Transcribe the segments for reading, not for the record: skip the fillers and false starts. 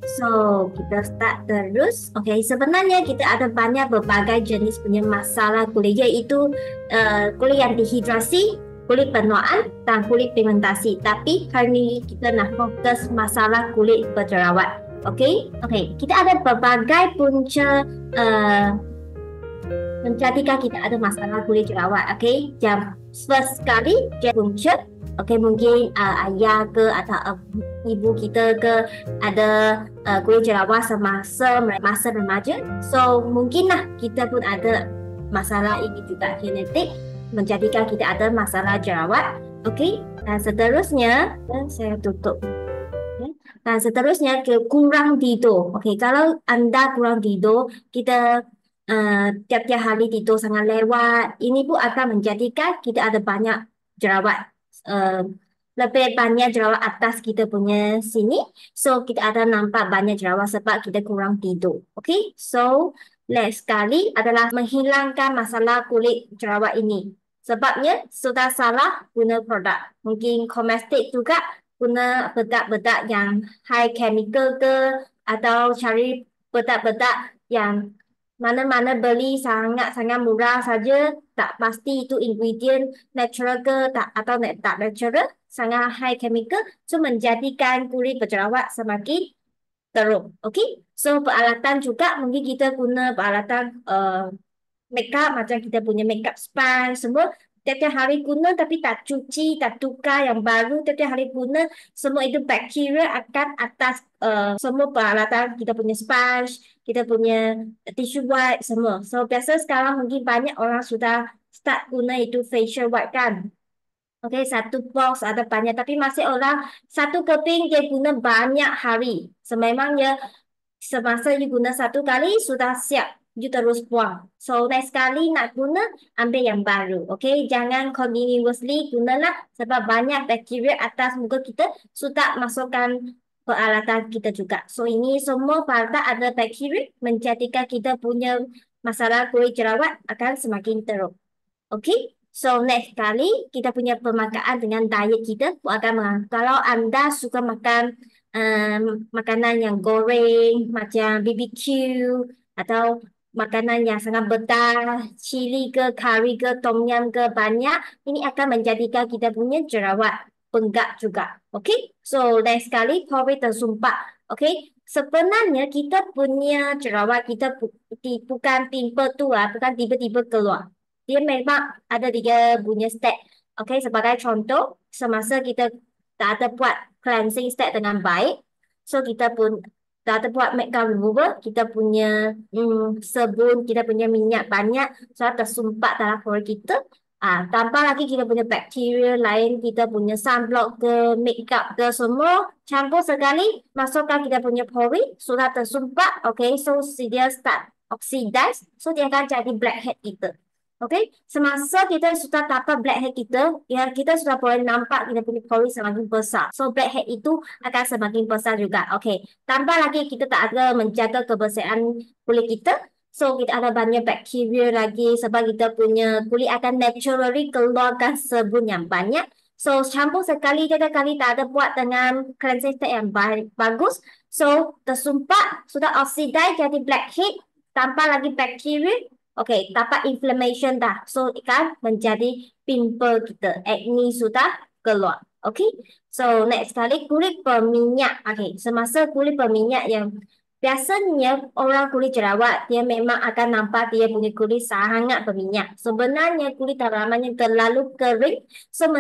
So, kita start terus. Oke, sebenarnya kita ada banyak berbagai jenis punya masalah kulit, iaitu kulit yang dehidrasi, kulit penuaan, dan kulit pigmentasi. Tapi hari ini kita nak fokus masalah kulit berjerawat. Oke, kita ada berbagai punca menjadikan kita ada masalah kulit jerawat. Yang first sekali dia punca. Mungkin ayah ke atau ibu kita ke ada kulit jerawat semasa masa remaja. So mungkinlah kita pun ada masalah ini juga genetik menjadikan kita ada masalah jerawat. Dan seterusnya saya tutup. Dan seterusnya ke kurang tidur. Kalau anda kurang tidur, kita tiap-tiap hari tidur sangat lewat. Ini pun akan menjadikan kita ada banyak jerawat. Uh, Lebih banyak jerawat atas kita punya sini. So, kita ada nampak banyak jerawat sebab kita kurang tidur. So, next sekali adalah menghilangkan masalah kulit jerawat ini. Sebabnya sudah salah guna produk. Mungkin kosmetik juga guna bedak-bedak yang high chemical ke atau cari bedak-bedak yang mana-mana beli sangat-sangat murah saja, tak pasti itu ingredient natural ke tak atau tak natural, sangat high chemical, so menjadikan kulit berjerawat semakin teruk. So peralatan juga mungkin kita guna peralatan makeup macam kita punya makeup sponge semua tiap-tiap hari guna tapi tak cuci, tak tukar yang baru tiap-tiap hari guna, semua itu bakteria akan atas semua peralatan kita punya sponge, kita punya tissue wipe semua. So biasa sekarang mungkin banyak orang sudah start guna itu facial wipe kan. Satu box ada banyak tapi masih orang satu keping dia guna banyak hari. Sememangnya semasa you guna satu kali sudah siap, you terus buang. So next kali nak guna ambil yang baru. Jangan continuously gunalah sebab banyak bakteria atas muka kita sudah masukkan peralatan kita juga. So ini semua pada ada bakteria menjadikan kita punya masalah kulit jerawat akan semakin teruk. So next kali kita punya pemakaan dengan diet kita akan kalau anda suka makan makanan yang goreng macam BBQ atau makanan yang sangat pedas, chili ke, kari ke, tom yum ke banyak, ini akan menjadikan kita punya jerawat penggak juga. So next kali COVID tersumpat. Sebenarnya kita punya jerawat kita bukan pimple tu bukan tiba-tiba keluar. Dia memang ada tiga punya step. Sebagai contoh, semasa kita tak ada buat cleansing step dengan baik, so kita pun tak ada buat makeup remover, kita punya sabun, kita punya minyak banyak, so tersumpat dalam kulit kita. Tambah lagi kita punya bakteria lain, kita punya sunblock ke, makeup ke semua, campur sekali, masukkan kita punya pori, sudah tersumpat, so dia start oxidize, so dia akan jadi blackhead kita. Semasa kita sudah dapat blackhead kita, ya kita sudah boleh nampak kita punya pori semakin besar. So blackhead itu akan semakin besar juga. Tambah lagi kita tak ada menjaga kebersihan kulit kita. So kita ada banyak bakteria lagi sebab kita punya kulit akan naturally keluarkan sebum yang banyak. So campur sekali, tiga kali tak ada buat dengan cleansing step yang bagus. So tersumpat, sudah oxidize jadi blackhead, tambah lagi bakteria. Dapat inflammation dah. So, kan menjadi pimple kita. Acne sudah keluar. So, next kali kulit berminyak. Semasa kulit berminyak yang biasanya orang kulit jerawat, dia memang akan nampak dia punya kulit sangat berminyak. Sebenarnya kulit dalamannya terlalu kering. So,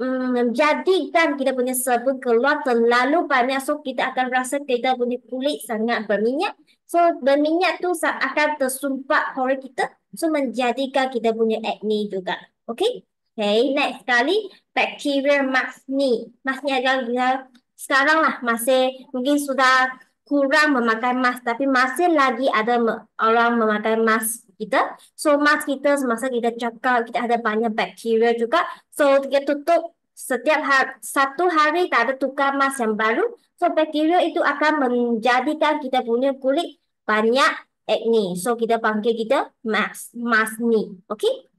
menjadikan kita punya sebum keluar terlalu banyak, so kita akan rasa kita punya kulit sangat berminyak, so berminyak tu akan tersumpat pori kita, so menjadikan kita punya acne juga. Next kali bacteria mask ni adalah sekarang lah masih mungkin sudah kurang memakai mask tapi masih lagi ada orang memakai mask kita. So mask kita semasa kita cakap kita ada banyak bakteria juga. So kita tutup setiap hari, satu hari tak ada tukar mask yang baru. So bakteria itu akan menjadikan kita punya kulit banyak acne. So kita panggil kita mask ni.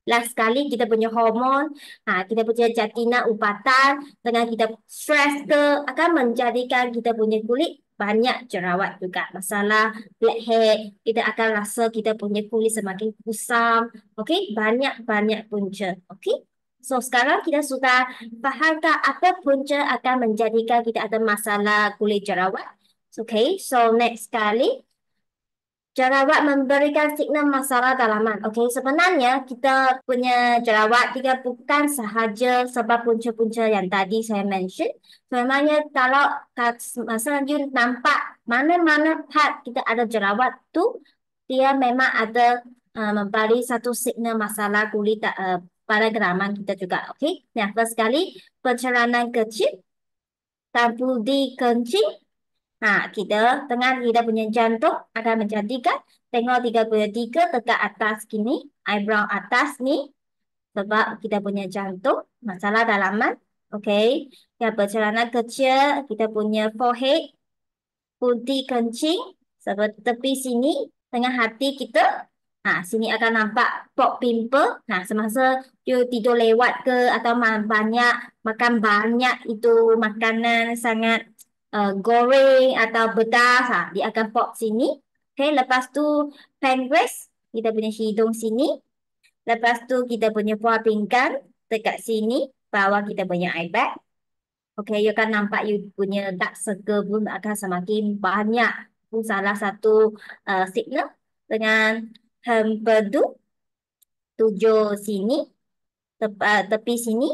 Last sekali kita punya hormon, kita punya jantina upatan dengan kita stres ke akan menjadikan kita punya kulit banyak jerawat juga. Masalah blackhead, kita akan rasa kita punya kulit semakin kusam. Okey, banyak-banyak punca. Okey. So sekarang kita sudah fahamkan apa punca akan menjadikan kita ada masalah kulit jerawat. Okay, so next sekali. Jerawat memberikan signal masalah dalaman. Okey, sebenarnya kita punya jerawat tidak bukan sahaja sebab punca-punca yang tadi saya mention. Sebenarnya kalau masa you nampak mana-mana part kita ada jerawat tu, dia memang ada memberi satu signal masalah kulit pada dalaman kita juga. Okey, yang first sekali penceranan kecil, tambudi kencing. Kita tengah kita punya jantung akan menjadikan tengok 33 dekat atas gini, eyebrow atas ni sebab kita punya jantung masalah dalaman. Okey, yang bercelana kecil kita punya forehead, putih kencing seperti tepi sini tengah hati kita. Sini akan nampak pop pimple. Semasa you tidur lewat ke atau banyak makan banyak itu makanan sangat goreng atau pedas, dia akan pop sini. Okay, lepas tu pancreas, kita punya hidung sini. Lepas tu kita punya buah pinggang dekat sini, bawah kita punya eye bag. Okay, you akan nampak you punya dark circle pun akan semakin banyak. Itu salah satu signal dengan empedu tujuh sini, tepi sini.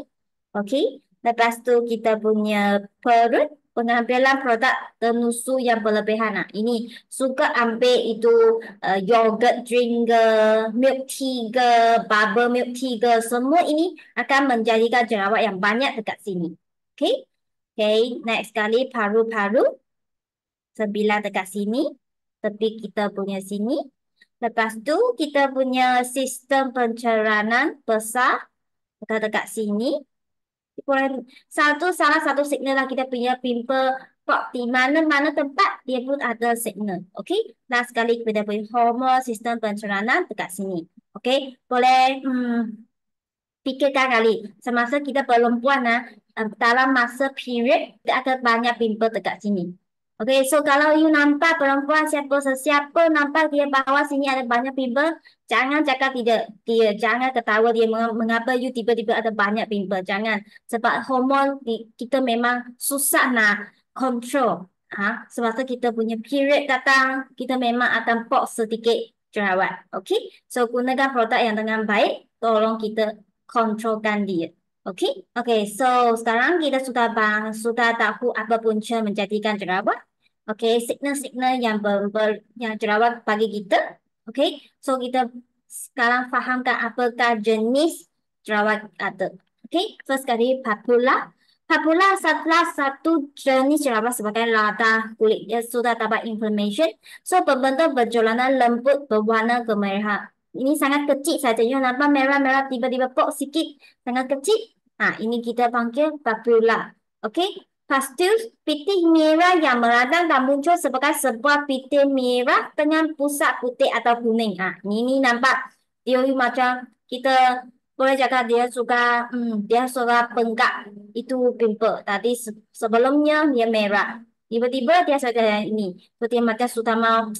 Okey. Lepas tu kita punya perut, pengambilan produk tenusu yang berlebihan. Ini suka ambil itu yogurt drink ke, milk tea ke, bubble milk tea ke. Semua ini akan menjadikan jerawat yang banyak dekat sini. Okey. Okey, next sekali paru-paru. Sebilah dekat sini. Tepi kita punya sini. Lepas tu kita punya sistem pencerahan besar dekat sini. Salah satu signal lah kita punya pimple pop di mana-mana tempat dia pun ada signal. Okey. Dan sekali kita punya hormon sistem pencerahan dekat sini. Okey. Boleh fikirkan kali semasa kita perempuan dalam masa period kita akan banyak pimple dekat sini. Okay, so kalau you nampak perempuan siapa nampak dia bawah sini ada banyak pimple, jangan cakap tidak dia, jangan ketawa dia mengapa you tiba-tiba ada banyak pimple, jangan sebab hormon kita memang susah nak control. Semasa kita punya period datang, kita memang akan pop sedikit jerawat. Okay, so gunakan produk yang dengan baik, tolong kita kontrolkan dia. Okey, okey. So sekarang kita sudah tahu apa punca menjadikan jerawat. Okey, signal-signal yang jerawat bagi kita. Okey, so kita sekarang fahamkan apakah jenis jerawat ada. Okey, first kali papula. Papula adalah satu jenis jerawat sebagai lada kulit. Dia sudah dapat information. So berbentuk berjalanan lembut berwarna kemerahan. Ini sangat kecil saja. You nampak merah-merah tiba-tiba pok sikit. Sangat kecil. Ini kita panggil papula. Okey. Pastil putih merah yang meradang dan muncul sebagai sebuah putih merah dengan pusat putih atau kuning. Ini nampak dia macam kita boleh cakap dia suka bengkak itu pimple. Tadi sebelumnya dia merah. Tiba-tiba dia sudah ini. Seperti macam sudah mau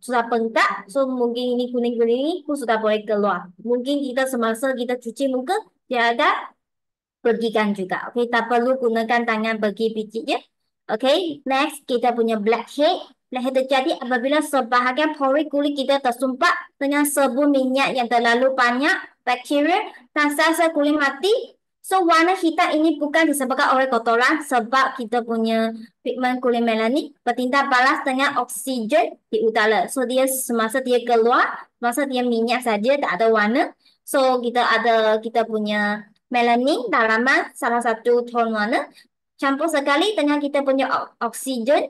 sudah bengkak, so mungkin ini kuning-kuning ini pun sudah boleh keluar. Mungkin kita semasa kita cuci muka, dia ada pergikan juga. Okey, tak perlu gunakan tangan bagi pijitnya. Okey, next kita punya blackhead. Blackhead terjadi apabila sebahagian pori kulit kita tersumpat dengan sabun minyak yang terlalu banyak bakteria dan sel-sel kulit mati. So warna hitam ini bukan disebabkan oleh kotoran sebab kita punya pigmen kulit melanin bertindak balas dengan oksigen di udara. So dia semasa dia keluar, masa dia minyak saja tak ada warna. So kita punya melanin dalaman salah satu tone warna campur sekali dengan kita punya oxidize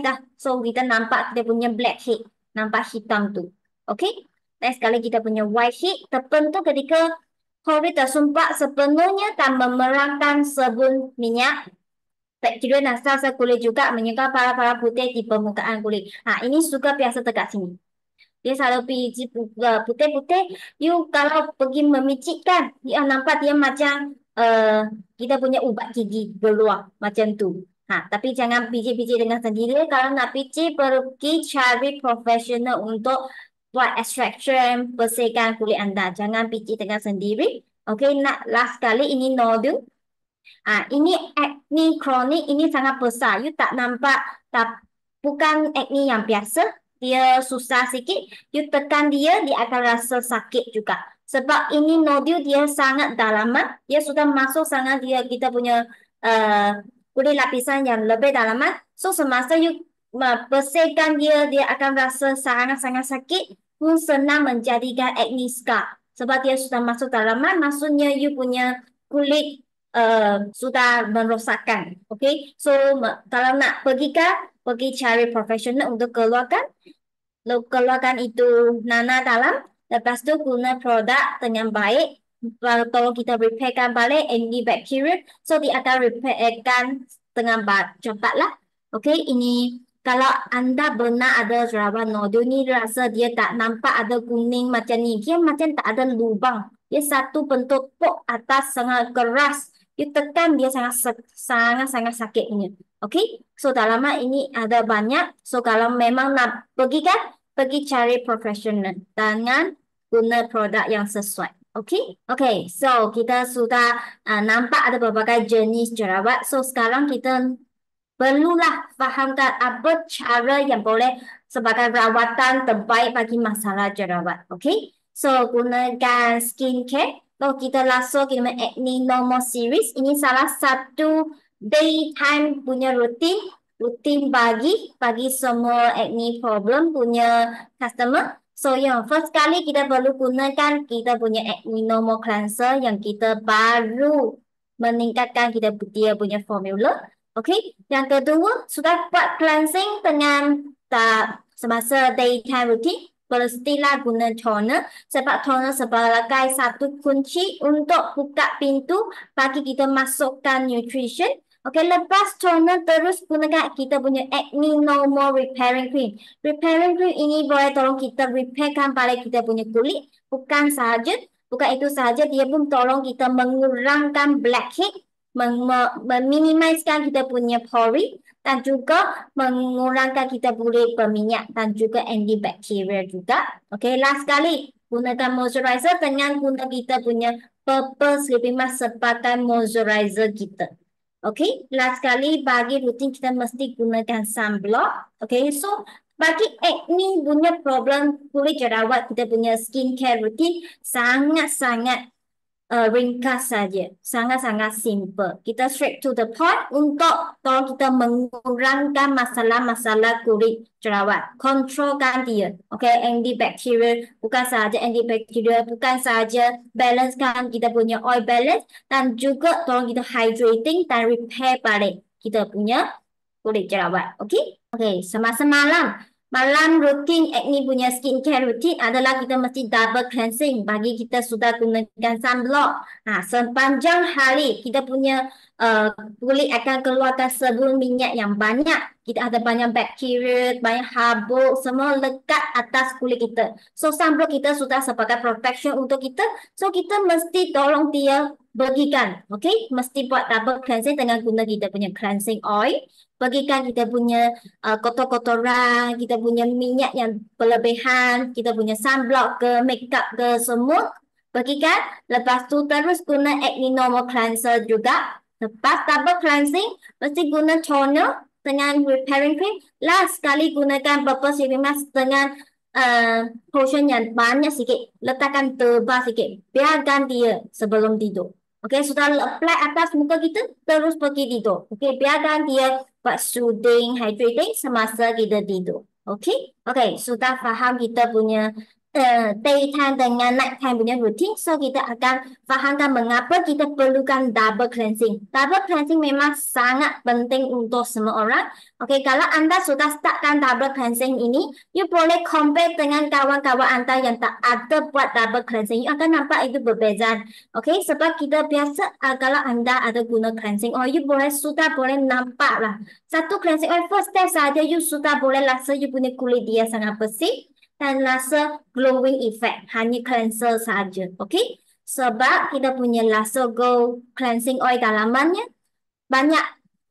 dah. So kita nampak kita punya blackhead, nampak hitam tu. Okay. Next sekali kita punya whitehead terbentuk ketika pori tersumpat sepenuhnya dan memerangkan sabun minyak. Bakteria dan sel kulit juga menyebabkan para putih di permukaan kulit. Ini juga biasa dekat sini. Dia selalu biji putih-putih. You kalau pergi memicikkan, dia nampak dia macam kita punya ubat gigi keluar macam tu. Tapi jangan biji-biji dengan sendiri. Kalau nak biji, pergi cari profesional untuk buat extraction, bersihkan kulit anda. Jangan biji dengan sendiri. Okey, nak last kali ini nodul. Ini acne kronik ini sangat besar. You tak nampak, bukan acne yang biasa. Dia susah sikit. You tekan dia, dia akan rasa sakit juga. Sebab ini nodul dia sangat dalaman. Dia sudah masuk sangat kita punya kulit lapisan yang lebih dalaman. So semasa you bersihkan dia, dia akan rasa sangat-sangat sakit. Pun senang menjadikan acne scar. Sebab dia sudah masuk dalaman, maksudnya you punya kulit sudah merosakkan. Okay, so kalau nak pergi cari profesional untuk keluarkan itu nanah dalam. Lepas tu guna produk dengan baik. Tolong kita repairkan balik antibacterial. So dia akan repairkan dengan cepat lah. Okay, ini kalau anda benar ada jerawat nodul ni rasa dia tak nampak ada kuning macam ni. Dia macam tak ada lubang. Dia satu bentuk pok atas sangat keras. You tekan dia sangat sakit punya. Okay, so dalaman ini ada banyak. So kalau memang nak pergi cari profesional dengan guna produk yang sesuai. Okay, so kita sudah nampak ada berbagai jenis jerawat. So sekarang kita perlulah fahamkan apa cara yang boleh sebagai rawatan terbaik bagi masalah jerawat. Okay, so gunakan skincare. Kalau kita langsung kita main acne normal series, ini salah satu daytime punya rutin bagi semua acne problem punya customer. So yang first kali kita perlu gunakan kita punya acne normal cleanser yang kita baru meningkatkan dia punya formula. Okay, yang kedua sudah buat cleansing dengan semasa daytime routine. Pastilah guna toner sebab toner sebagai satu kunci untuk buka pintu bagi kita masukkan nutrition. Okay, lepas toner terus gunakan kita punya acne normal repairing cream. Repairing cream ini boleh tolong kita repairkan balik kita punya kulit. Bukan itu sahaja, dia pun tolong kita mengurangkan blackhead, meminimaliskan kita punya pori dan juga mengurangkan kita kulit berminyak dan juga antibacterial juga. Okay, last kali gunakan moisturizer dengan guna kita punya purple sleeping mask sebagai moisturizer kita. Okay, last kali bagi rutin kita mesti gunakan sunblock. Okay, so bagi acne punya problem kulit jerawat, kita punya skincare rutin sangat-sangat ringkas saja, sangat-sangat simple. Kita straight to the point untuk tolong kita mengurangkan masalah-masalah kulit jerawat, kontrolkan dia. Okay, antibacterial bukan sahaja balancekan kita punya oil balance dan juga tolong kita hydrating dan repair balik kita punya kulit jerawat. Okay, semasa malam rutin acne punya skincare rutin adalah kita mesti double cleansing bagi kita sudah gunakan sunblock. Sepanjang hari kita punya kulit akan keluarkan sebum minyak yang banyak. Kita ada banyak bakteria, banyak habuk, semua lekat atas kulit kita. So sunblock kita sudah sebagai protection untuk kita. So kita mesti tolong dia bagikan. Okay, mesti buat double cleansing dengan guna kita punya cleansing oil. Bagikan kita punya kotor-kotoran, kita punya minyak yang berlebihan, kita punya sunblock ke, makeup ke, semua. Bagikan. Lepas tu terus guna acne normal cleanser juga. Lepas double cleansing, mesti guna toner dengan repairing cream. Last sekali gunakan purple sleeping mask dengan portion yang banyak sikit. Letakkan tebal sikit. Biarkan dia sebelum tidur. Okay, sudah apply atas muka kita, terus pergi tidur. Okay, biarkan dia buat soothing, hydrating semasa kita tidur. Okay, sudah faham kita punya daytime dengan nighttime punya routine. So kita akan fahamkan mengapa kita perlukan double cleansing. Double cleansing memang sangat penting untuk semua orang. Okay, kalau anda sudah startkan double cleansing ini, you boleh compare dengan kawan-kawan anda yang tak ada buat double cleansing. You akan nampak itu berbeza. Okay, sebab kita biasa kalau anda ada guna cleansing oil, you sudah boleh nampak lah. Satu cleansing oil first step saja, you sudah boleh rasa you punya kulit dia sangat bersih. dan rasa glowing effect, hanya cleanser saja. Okey? Sebab kita punya laser glow cleansing oil dalamannya banyak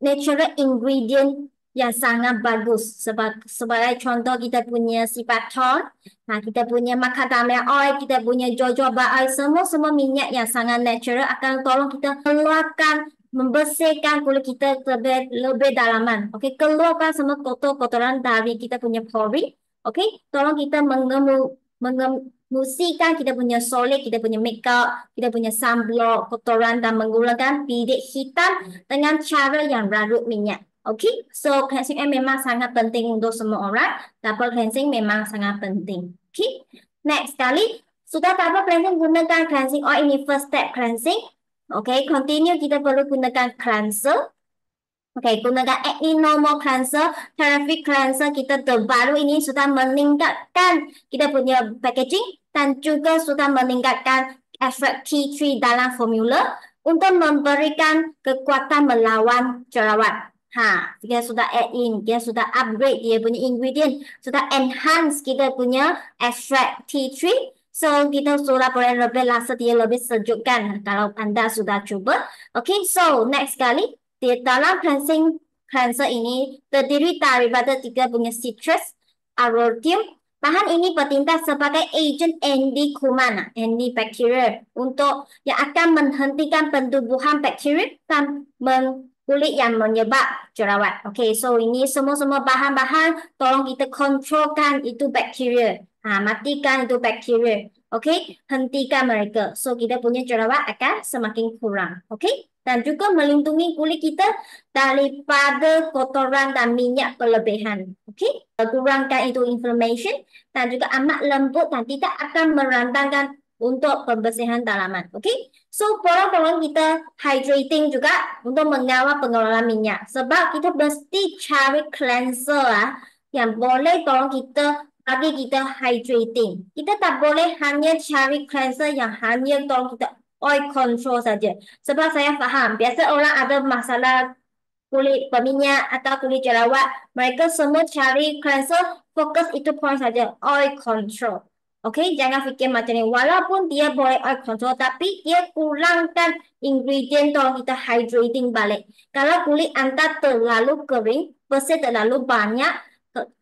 natural ingredient yang sangat bagus. Sebagai contoh kita punya sipaton, kita punya macadamia oil, kita punya jojoba oil, semua minyak yang sangat natural akan tolong kita keluarkan, membersihkan kulit kita lebih dalaman. Okey, keluarkan semua kotoran dari kita punya pori. Okey, tolong kita mengemusikan kita punya solid, kita punya makeup, kita punya sunblock, kotoran dan menggunakan bidik hitam dengan cara yang larut minyak. Okay, so cleansing oil memang sangat penting untuk semua orang. Double cleansing memang sangat penting. Okay, next kali sudah double cleansing, gunakan cleansing oil ini first step cleansing. Okay, continue kita perlu gunakan cleanser. Okay, gunakan acne normal cleanser, terrific cleanser kita terbaru ini sudah meningkatkan kita punya packaging dan juga sudah meningkatkan extract tea tree dalam formula untuk memberikan kekuatan melawan jerawat. Kita sudah add in, kita sudah upgrade dia punya ingredient, sudah enhance kita punya extract tea tree. So, kita sudah boleh lebih rasa dia lebih sejukkan kalau anda sudah cuba. Okay, so next kali di dalam cleanser ini terdiri daripada 3 punya citrus, arortium. Bahan ini bertindak sebagai agent anti-kuman, antibakteria untuk yang akan menghentikan pentumbuhan bakteria dan kulit yang menyebab jerawat. Okay, so ini semua bahan-bahan tolong kita kontrolkan itu bakteria. Matikan itu bakteria. Okay, hentikan mereka. So kita punya jerawat akan semakin kurang. Okay, dan juga melindungi kulit kita daripada kotoran dan minyak berlebihan. Okay, kurangkan itu inflammation dan juga amat lembut dan tidak akan merantangkan untuk pembersihan dalaman. Okay, so tolong kita hydrating juga untuk mengawal pengelolaan minyak. Sebab kita mesti cari cleanser yang boleh tolong kita bagi kita hydrating. Kita tak boleh hanya cari cleanser yang hanya tolong kita oil control saja. Sebab saya faham, biasa orang ada masalah kulit berminyak atau kulit jerawat, mereka semua cari cleanser, fokus itu point saja, oil control. Okay, jangan fikir macam ni. Walaupun dia boleh oil control, tapi dia kurangkan ingredient tolong kita hydrating balik. Kalau kulit anda terlalu kering, bersih terlalu banyak,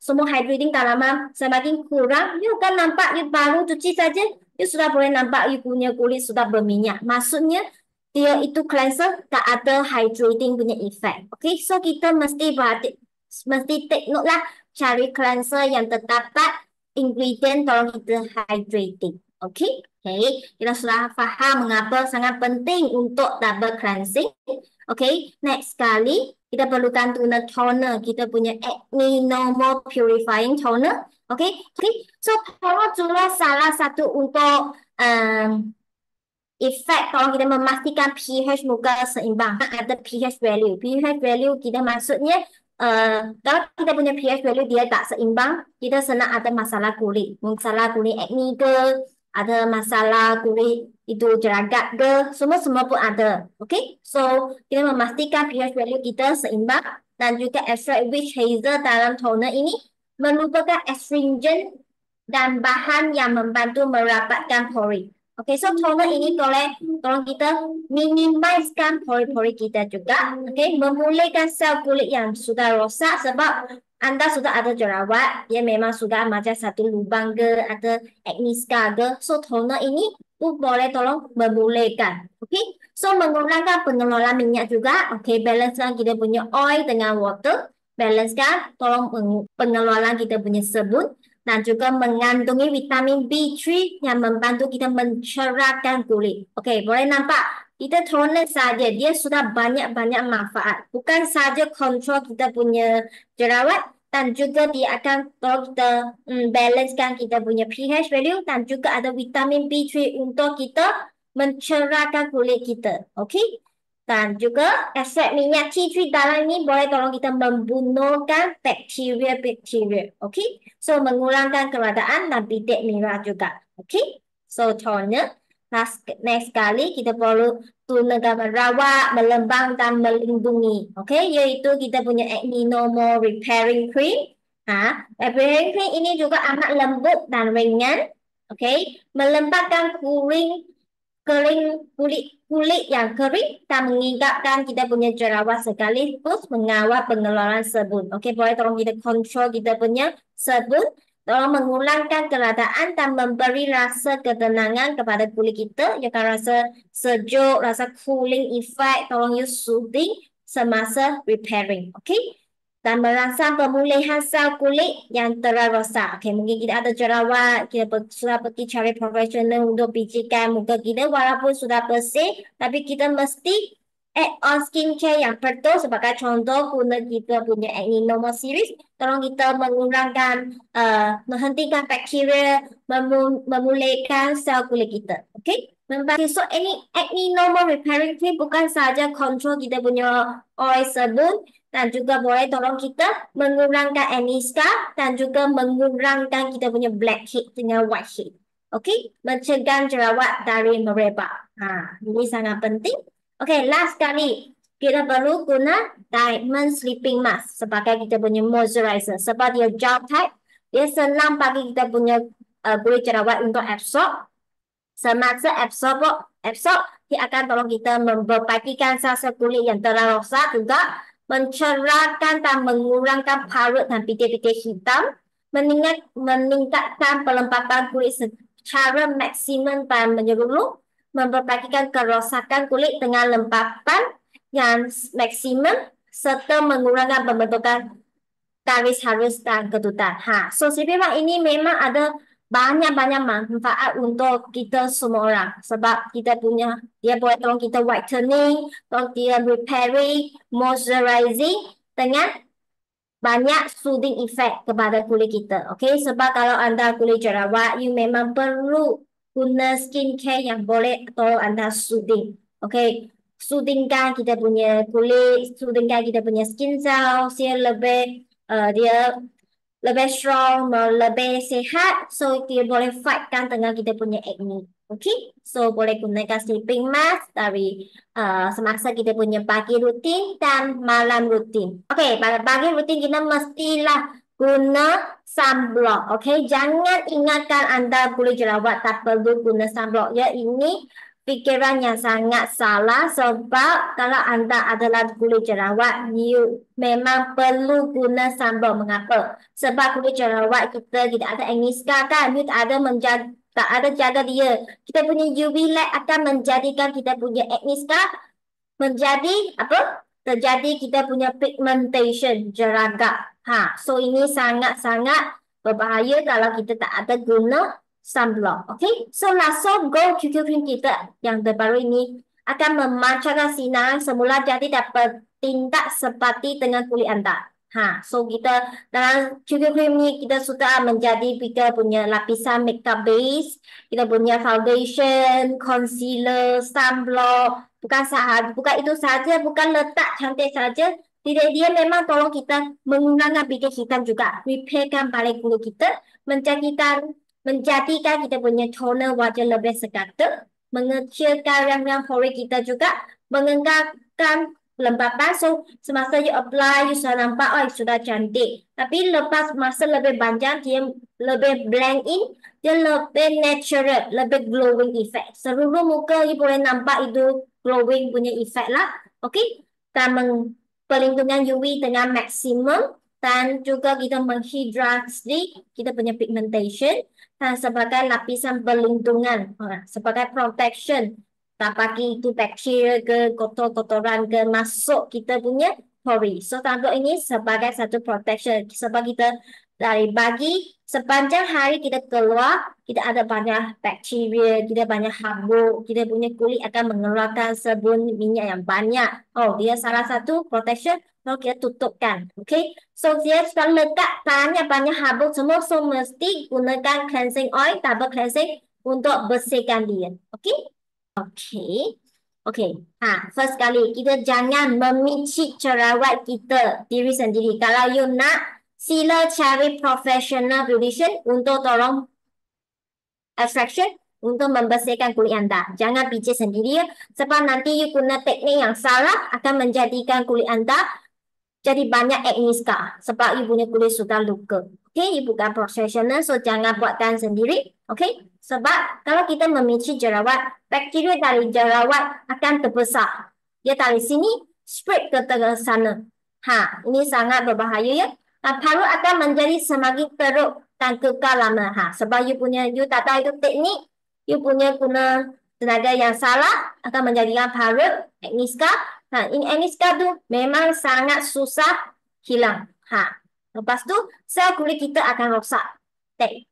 semua hydrating dalaman semakin kurang, you akan nampak you baru cuci saja, you sudah boleh nampak you punya kulit sudah berminyak. Maksudnya, dia itu cleanser tak ada hydrating punya effect. Okay, so kita mesti take note lah cari cleanser yang terdapat ingredient tolong kita hydrating. Okay, kita sudah faham mengapa sangat penting untuk double cleansing. Okay, next kali kita perlukan toner. Kita punya acne normal purifying toner. Okay, so toner juga salah satu untuk efek kalau kita memastikan pH muka seimbang. Ada pH value. pH value kita maksudnya kalau kita punya pH value dia tak seimbang, kita senang ada masalah kulit. Masalah kulit acne ke, ada masalah kulit itu jeragat ke, semua pun ada. Okay, so kita memastikan pH value kita seimbang dan juga extract witch hazel dalam toner ini merupakan astringent dan bahan yang membantu merapatkan pori. Okay, so toner ini tolong kita minimaliskan pori-pori kita juga. Okay, memulihkan sel kulit yang sudah rosak sebab anda sudah ada jerawat, dia memang sudah macam satu lubang ke, ada acne scar ke. So toner ini pun boleh tolong memulihkan. Okay, so mengurangkan pengelolaan minyak juga. Okay, balancekan kita punya oil dengan water. Balancekan, tolong pengelolaan kita punya sabun dan juga mengandungi vitamin B3 yang membantu kita mencerahkan kulit. Okey, boleh nampak kita toner saja dia sudah banyak-banyak manfaat. Bukan saja kontrol kita punya jerawat dan juga dia akan tolong kita balancekan kita punya pH value dan juga ada vitamin B3 untuk kita mencerahkan kulit kita. Okey? Dan juga ekstrak minyak tea tree dalam ini boleh tolong kita membunuhkan bakteria-bakteria. Okay? So, mengurangkan keradaan dan bidik merah juga. Okay? So, toner. Next kali kita perlu gunakan merawat, melembang dan melindungi. Okay? Iaitu kita punya acne normal repairing cream. Fabric cream ini juga amat lembut dan ringan. Okey, melembabkan kering kulit yang kering dan mengingatkan kita punya jerawat sekaligus mengawal pengeluaran sebun. Okey, boleh tolong kita kontrol kita punya sebun, tolong mengulangkan keradaan dan memberi rasa ketenangan kepada kulit kita. Ia akan rasa sejuk, rasa cooling effect, tolong you soothing semasa repairing. Okey, dan merangsang pemulihan sel kulit yang telah rosak. Okay, mungkin kita ada jerawat, kita sudah pergi cari profesional untuk pijikan muka kita walaupun sudah bersih, tapi kita mesti add on skincare yang betul. Sebagai contoh, guna kita punya Acne Normal Series, tolong kita mengurangkan, menghentikan bakteria, memulihkan sel kulit kita. Okay? So, ini Acne Normal Repairing Cream bukan saja kontrol kita punya oil sebum, dan juga boleh tolong kita mengurangkan acne scar dan juga mengurangkan kita punya blackhead dengan whitehead. Okey, mencegah jerawat dari merebak. Ini sangat penting. Okey, last kali kita perlu guna Diamond Sleeping Mask sebagai kita punya moisturizer. Sebab dia gel type, dia senang bagi kita punya kulit jerawat untuk absorb. Semasa absorb, dia akan tolong kita memperbaikikan sel-sel kulit yang telah rosak, juga mencerahkan dan mengurangkan parut dan pitik-pitik hitam, meningkatkan pelembapan kulit secara maksimum dan menyeluruh, memperbaikikan kerosakan kulit dengan lembapan yang maksimum, serta mengurangkan pembentukan garis halus dan ketutan. So sebenarnya ini memang ada banyak-banyak manfaat untuk kita semua orang. Sebab kita punya, dia boleh tolong kita whitening, tolong kita repairing, moisturizing dengan banyak soothing effect kepada kulit kita. Okay, sebab kalau anda kulit jerawat, you memang perlu guna skincare yang boleh tolong anda soothing. Okay, soothingkan kita punya kulit, soothingkan kita punya skin cells, dia lebih strong, lebih sihat, so dia boleh fightkan dengan kita punya acne. Okay, so boleh gunakan sleeping mask dari semasa kita punya pagi rutin dan malam rutin. Okay, pada pagi rutin kita mestilah guna sunblock. Okay, jangan ingatkan anda kulit jerawat tak perlu guna sunblock. Ya, ini fikiran yang sangat salah, sebab kalau anda adalah kulit jerawat, you memang perlu guna sunblock. Mengapa? Sebab kulit jerawat kita tidak ada acne scar kan, you tak ada jaga dia. Kita punya UV light akan menjadikan kita punya acne scar menjadi apa? Terjadi kita punya pigmentation, jerawat. So ini sangat-sangat berbahaya kalau kita tak ada guna sunblock. Okay, so Lasso Gold QQ Cream kita yang terbaru ini akan memancarkan sinar semula, jadi dapat tindak seperti dengan kulit anda. So kita dalam QQ Cream ni kita sudah menjadi kita punya lapisan makeup base, kita punya foundation, concealer, sunblock. Bukan itu saja, bukan letak cantik saja. Tidak, dia memang tolong kita mengurangkan bintik hitam juga, repairkan balik kulit kita, menjadikan kita punya toner wajah lebih sekata, mengecilkan rang-rang pori kita juga, mengengkapkan kelembapan. So semasa you apply, you sudah nampak, oh sudah cantik. Tapi lepas masa lebih panjang, dia lebih blend in, dia lebih natural, lebih glowing effect. Seluruh muka you boleh nampak itu glowing punya effect lah. Okay, dan pelindungan UV dengan maksimum, dan juga kita menghidrasi kita punya pigmentation, dan sebagai lapisan perlindungan, sebagai protection, tak bagi itu bakteria ke kotor-kotoran ke masuk kita punya pori. So tablet ini sebagai satu protection, sebab kita dari bagi sepanjang hari kita keluar, kita ada banyak bakteria, kita banyak habuk, kita punya kulit akan mengeluarkan sabun minyak yang banyak. Oh, dia salah satu protection, kalau kita tutupkan. Okay, so dia sudah letak banyak-banyak habuk semua, so mesti gunakan cleansing oil, double cleansing untuk bersihkan dia. Okay. Okay. First kali kita jangan memicik jerawat kita diri sendiri. Kalau you nak, sila cari professional beautician untuk tolong extraction untuk membersihkan kulit anda. Jangan pijit sendiri, sebab nanti you guna teknik yang salah akan menjadikan kulit anda jadi banyak acne scar sebab you punya kulit sudah luka. Okay, you bukan profesional, so jangan buatkan sendiri. Okay, sebab kalau kita memicu jerawat, bakteria dari jerawat akan terbesar. Dia dari sini spread ke tengah sana. Ini sangat berbahaya ya. Parut akan menjadi semakin teruk dan kekal lama. Sebab you tak tahu itu teknik, you punya guna tenaga yang salah akan menjadikan parut acne scar. Ini acne scar tu memang sangat susah hilang. Lepas tu sel kulit kita akan rosak.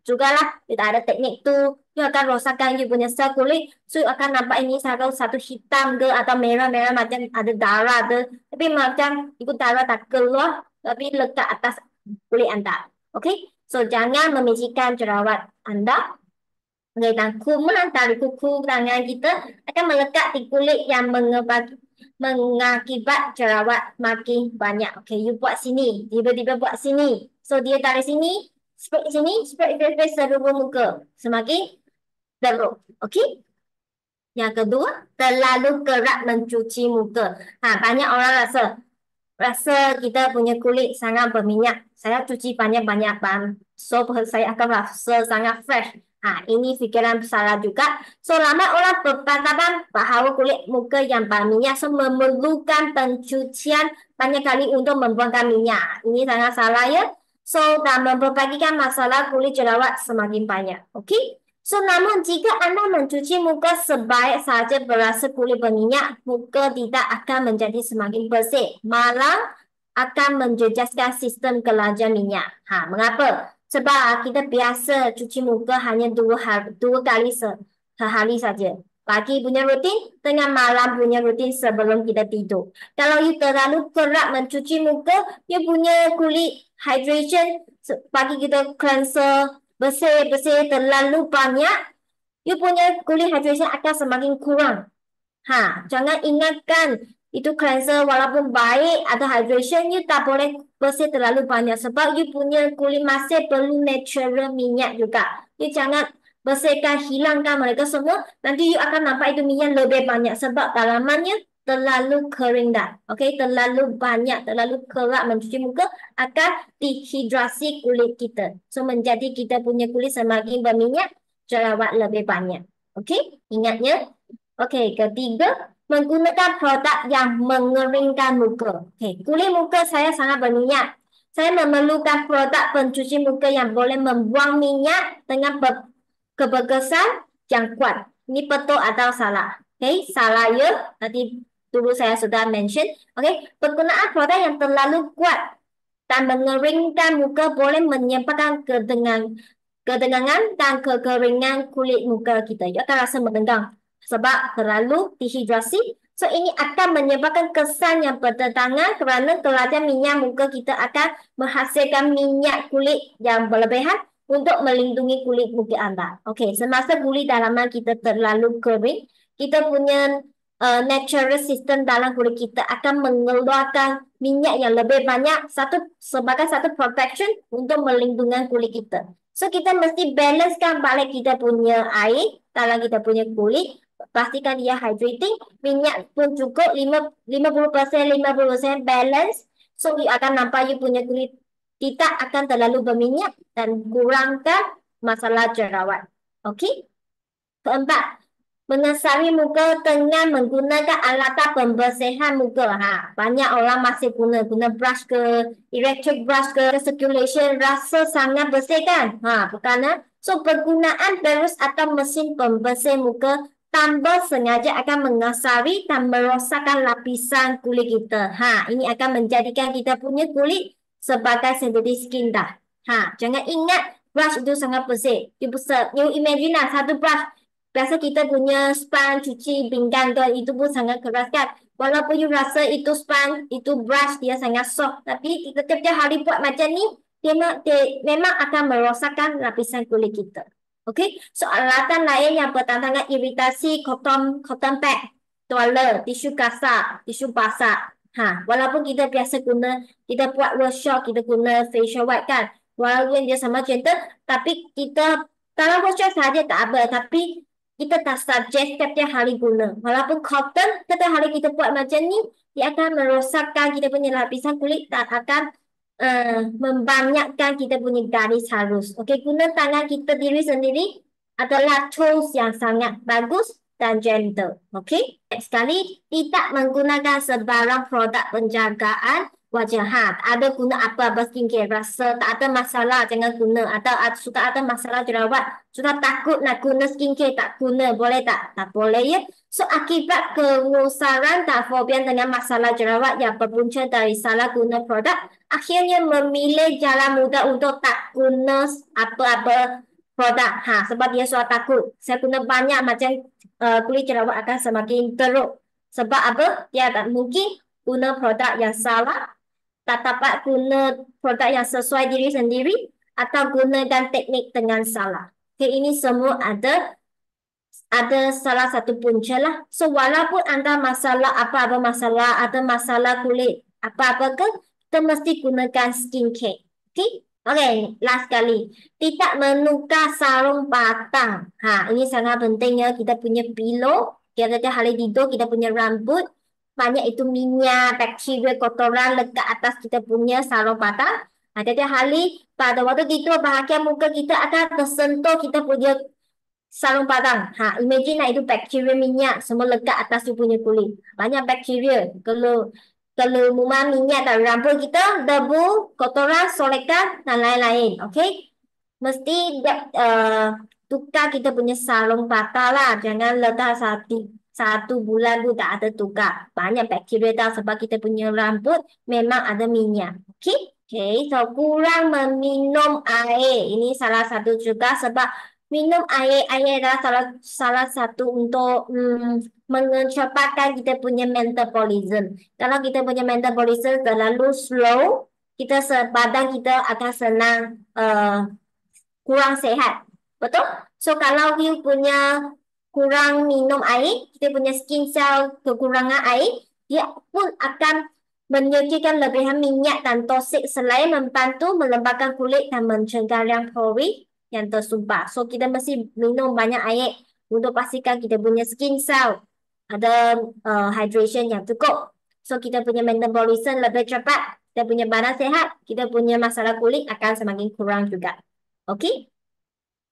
Jugalah kita ada teknik tu, you akan rosakkan you punya sel kulit, so you akan nampak ini satu hitam ke atau merah-merah macam ada darah ke, tapi macam itu darah tak keluar, tapi lekat atas kulit anda. Okay, so jangan memicikan jerawat anda. Okay, dan kuman dari kuku tangan kita akan melekat di kulit yang mengakibat jerawat makin banyak. Okay, you buat sini, tiba-tiba buat sini. So dia dari sini, spread seluruh muka. Semakin teruk. Okay. Yang kedua, terlalu kerap mencuci muka. Banyak orang rasa kita punya kulit sangat berminyak. Saya cuci banyak-banyak so saya akan rasa sangat fresh. Ini fikiran salah juga. So lama orang berpanggapan bahawa kulit muka yang berminyak so memerlukan pencucian banyak kali untuk membuangkan minyak. Ini sangat salah ya. So dan memperbagikan masalah kulit jerawat semakin banyak. Okay? So, namun jika Anda mencuci muka sebaik saja berasa kulit berminyak, muka tidak akan menjadi semakin bersih. Malah akan menjejaskan sistem kelenjar minyak. Mengapa? Sebab kita biasa cuci muka hanya dua kali sehari saja. Pagi punya rutin, tengah malam punya rutin sebelum kita tidur. Kalau you terlalu kerap mencuci muka, you punya kulit hydration, pagi kita cleanser, bersih terlalu banyak, you punya kulit hydration akan semakin kurang. Jangan ingatkan itu cleanser walaupun baik atau hydration, you tak boleh bersih terlalu banyak sebab you punya kulit masih perlu natural minyak juga. You jangan bersihkan, hilangkan mereka semua, nanti you akan nampak itu minyak lebih banyak sebab dalamannya terlalu kering dah. Okay, terlalu banyak, terlalu kerap mencuci muka akan dehidrasi kulit kita. So menjadi kita punya kulit semakin berminyak, jerawat lebih banyak. Okay, ingatnya. Okay, ketiga, menggunakan produk yang mengeringkan muka. Okay, kulit muka saya sangat berminyak. Saya memerlukan produk pencuci muka yang boleh membuang minyak dengan keberkesan yang kuat. Ini betul atau salah? Okay, salah ya. Tadi dulu saya sudah mention. Okay, penggunaan produk yang terlalu kuat dan mengeringkan muka boleh menyebabkan ketegangan dan kekeringan kulit muka kita. Ia akan rasa menegang sebab terlalu dehidrasi. So ini akan menyebabkan kesan yang bertentangan kerana kelenjar minyak muka kita akan menghasilkan minyak kulit yang berlebihan untuk melindungi kulit muka anda. Okey, semasa kulit dalaman kita terlalu kering, kita punya natural system dalam kulit kita akan mengeluarkan minyak yang lebih banyak sebagai satu protection untuk melindungi kulit kita. So kita mesti balancekan balik kita punya air dalam kita punya kulit. Pastikan dia hydrating, minyak pun cukup 50% balance. So you akan nampak you punya kulit tidak akan terlalu berminyak dan kurangkan masalah jerawat. Okey. Keempat, mengesari muka dengan menggunakan alatan pembersihan muka. Banyak orang masih guna brush ke, electric brush ke, circulation rasa sangat bersih kan? Bukan. So, penggunaan berus atau mesin pembersih muka tanpa sengaja akan mengesari dan merosakkan lapisan kulit kita. Ini akan menjadikan kita punya kulit sebagai sensitive skin dah. Jangan ingat brush itu sangat bersih. You imagine lah satu brush. Biasa kita punya sponge cuci pinggan tu itu pun sangat keras kan. Walaupun you rasa itu sponge, itu brush dia sangat soft. Tapi kita tiap-tiap hari buat macam ni, dia memang akan merosakkan lapisan kulit kita. Okay, so alatan lain yang bertantangan iritasi cotton pad, toilet, tisu kasar, tisu basah. Walaupun kita biasa guna, kita buat workshop, kita guna facial wipe kan. Walaupun dia sama gentle, tapi kita dalam workshop saja tak apa. Tapi kita tak suggest tiap-tiap hari guna. Walaupun cotton, tiap-tiap hari kita buat macam ni, dia akan merosakkan kita punya lapisan kulit dan akan membanyakkan kita punya garis halus. Okey, guna tangan kita diri sendiri adalah tools yang sangat bagus dan gentle. Okey, sekali tidak menggunakan sebarang produk penjagaan wajah. Ada guna apa-apa skincare, rasa tak ada masalah jangan guna. Atau suka ada masalah jerawat, suka takut nak guna skincare, tak guna, boleh tak? Tak boleh ya. So akibat kegusaran dan fobia dengan masalah jerawat yang berpunca dari salah guna produk, akhirnya memilih jalan mudah untuk tak guna apa-apa produk. Sebab dia sudah takut. Saya guna banyak macam kulit jerawat akan semakin teruk. Sebab apa? Dia tak mungkin guna produk yang salah, tak dapat guna produk yang sesuai diri sendiri, atau gunakan teknik dengan salah. Okay, ini semua ada salah satu punca lah. So walaupun anda masalah apa-apa masalah, ada masalah kulit apa-apa ke, kita mesti gunakan skincare. Okay? Okay, last kali. Tidak menukar sarung batang. Ini sangat penting ya. Kita punya pillow, tiada-tiada hari tidur, kita punya rambut, banyak itu minyak, bakteria, kotoran lekat atas kita punya sarung batang. Tiada-tiada hari pada waktu tidur, bahagian muka kita akan tersentuh kita punya sarung padang. Imagine lah itu bakteria minyak semua lekat atas tu punya kulit. Banyak bakteria. Kalau memang minyak dari rambut kita, debu, kotoran, solekan dan lain-lain. Okay? Mesti tukar kita punya sarung patah lah. Jangan letak satu bulan tu tak ada tukar. Banyak bakteria dah sebab kita punya rambut memang ada minyak. Okay? Okay, so kurang meminum air. Ini salah satu juga sebab minum air adalah salah satu untuk mengecepatkan kita punya metabolism. Kalau kita punya metabolism terlalu slow, badan kita akan senang kurang sehat. Betul? So kalau you punya kurang minum air, kita punya skin cell kekurangan air, dia pun akan menyediakan lebihan minyak dan toksik selain membantu melembabkan kulit dan mencegah yang pori yang tersumpah. So kita mesti minum banyak air untuk pastikan kita punya skin cell ada hydration yang cukup. So kita punya metabolism lebih cepat, kita punya badan sehat, kita punya masalah kulit akan semakin kurang juga. Okey?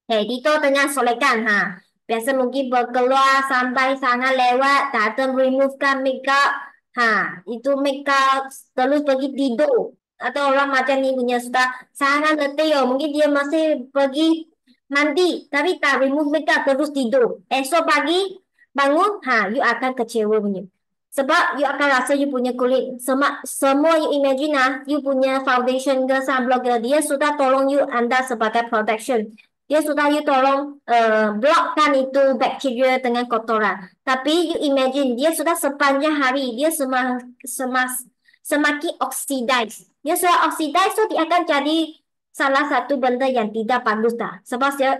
Dito tengah solekan. Biasa mungkin berkeluar sampai sangat lewat, datang removekan makeup. Itu makeup terus pergi tidur. Atau orang macam ni punya sudah sangat letih. Mungkin dia masih pergi mandi, tapi tak remove makeup terus tidur. Esok pagi bangun, you akan kecewa punya. Sebab you akan rasa you punya kulit semua you imagine you punya foundation ke sunblock ke, dia sudah tolong you anda sebagai protection. Dia sudah you tolong blockkan itu bakteria dengan kotoran. Tapi you imagine dia sudah sepanjang hari dia semakin oxidize. Dia sudah oxidize, so dia akan jadi salah satu benda yang tidak bagus dah. Sebab dia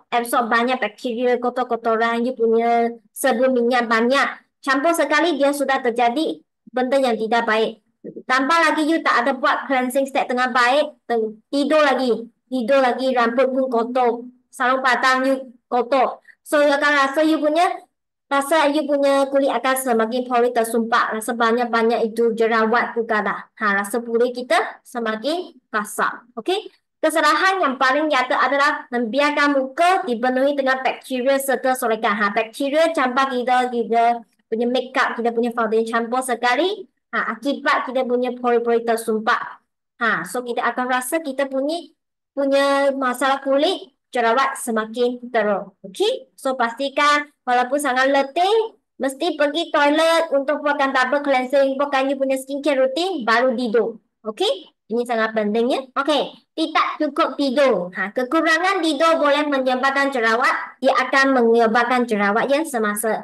absorb banyak bakteria, kotor-kotoran, you punya sebelum minyak banyak. Campur sekali dia sudah terjadi benda yang tidak baik. Tambah lagi you tak ada buat cleansing step dengan baik, tidur lagi, rambut pun kotor, sarung batang you kotor. So you akan rasa you punya kulit akan semakin pori tersumpah. Rasa banyak-banyak itu jerawat juga dah. Rasa kulit kita semakin kasar. Okey? Kesalahan yang paling nyata adalah membiarkan muka dipenuhi dengan bakteria serta solekan. Bakteria campur kita punya makeup, kita punya foundation campur sekali, akibat kita punya pori-pori tersumpah. So kita akan rasa kita punya masalah kulit, jerawat semakin teruk. Okey? So pastikan walaupun sangat letih, mesti pergi toilet untuk buatkan double cleansing, buatkan you punya skincare rutin, baru tidur. Okey? Ini sangat pentingnya. Okey, tidak cukup tidur. Kekurangan tidur boleh menyebabkan jerawat. Dia akan menyebabkan jerawat yang semasa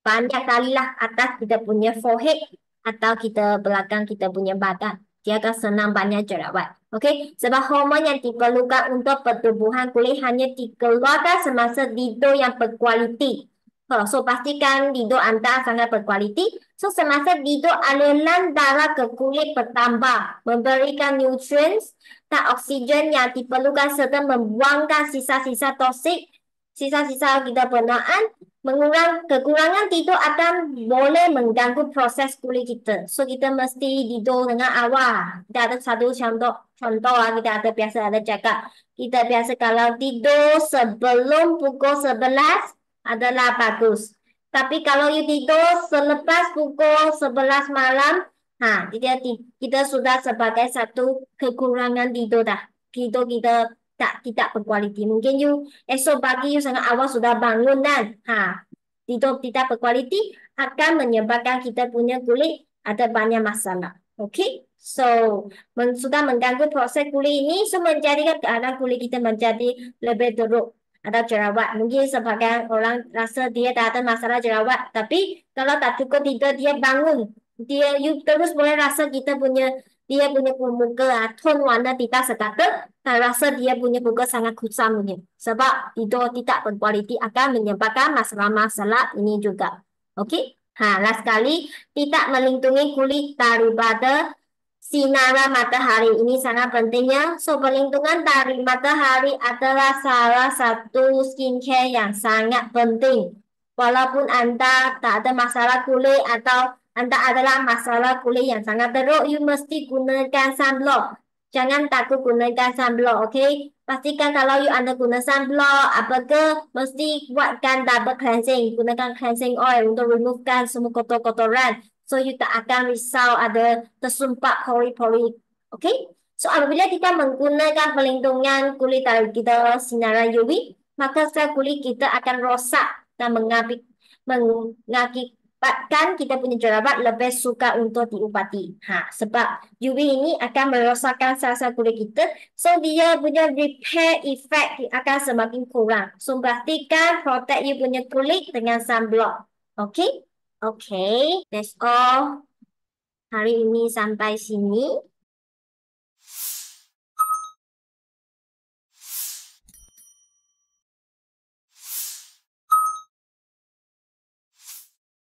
banyak kali lah atas kita punya forehead atau kita belakang kita punya badan. Dia akan senang banyak jerawat. Okey, sebab hormon yang diperlukan untuk pertumbuhan kulit hanya dikeluarkan semasa tidur yang berkualiti. So pastikan tidur anda sangat berkualiti. So semasa tidur aliran darah ke kulit bertambah, memberikan nutrients dan oksigen yang diperlukan serta membuangkan sisa-sisa toksik sisa-sisa kita penaan, kekurangan tidur akan boleh mengganggu proses kulit kita. So kita mesti tidur dengan awal. Kita ada satu contoh kita ada biasa ada cakap. Kita biasa kalau tidur sebelum pukul 11 adalah bagus. Tapi kalau you tidur selepas pukul 11 malam, kita sudah sebagai satu kekurangan tidur dah. Tidur kita tidak berkualiti. Mungkin you esok pagi you sangat awal sudah bangun dan tidur tidak berkualiti akan menyebabkan kita punya kulit ada banyak masalah. Okay, so sudah mengganggu proses kulit ini, so menjadikan keadaan kulit kita menjadi lebih teruk atau jerawat. Mungkin sebagian orang rasa dia tak ada masalah jerawat, tapi kalau tak cukup tidur dia bangun, you terus boleh rasa dia punya muka tone warna tidak sekata, dan rasa dia punya muka sangat kusam punya. Sebab tidur tidak berkualiti akan menyebabkan masalah-masalah ini juga. Okey? Last sekali, tidak melindungi kulit daripada sinaran matahari. Ini sangat pentingnya. So, perlindungan dari matahari adalah salah satu skincare yang sangat penting. Walaupun Anda tak ada masalah kulit atau Anda adalah masalah kulit yang sangat teruk, you mesti gunakan sunblock. Jangan takut gunakan sunblock, okay? Pastikan kalau you Anda guna sunblock, apakah mesti buatkan double cleansing. Gunakan cleansing oil untuk removekan semua kotor-kotoran. So, you tak akan risau ada tersumpat pori-pori. Okay? So, apabila kita menggunakan pelindungan kulit dari kita sinaran UV, maka sel kulit kita akan rosak dan mengakibatkan kita punya jerawat lebih suka untuk diubati. Sebab UV ini akan merosakkan sel-sel kulit kita, so dia punya repair effect akan semakin kurang. So pastikan protect you punya kulit dengan sunblock. Okay? Okay, that's all. Hari ini sampai sini.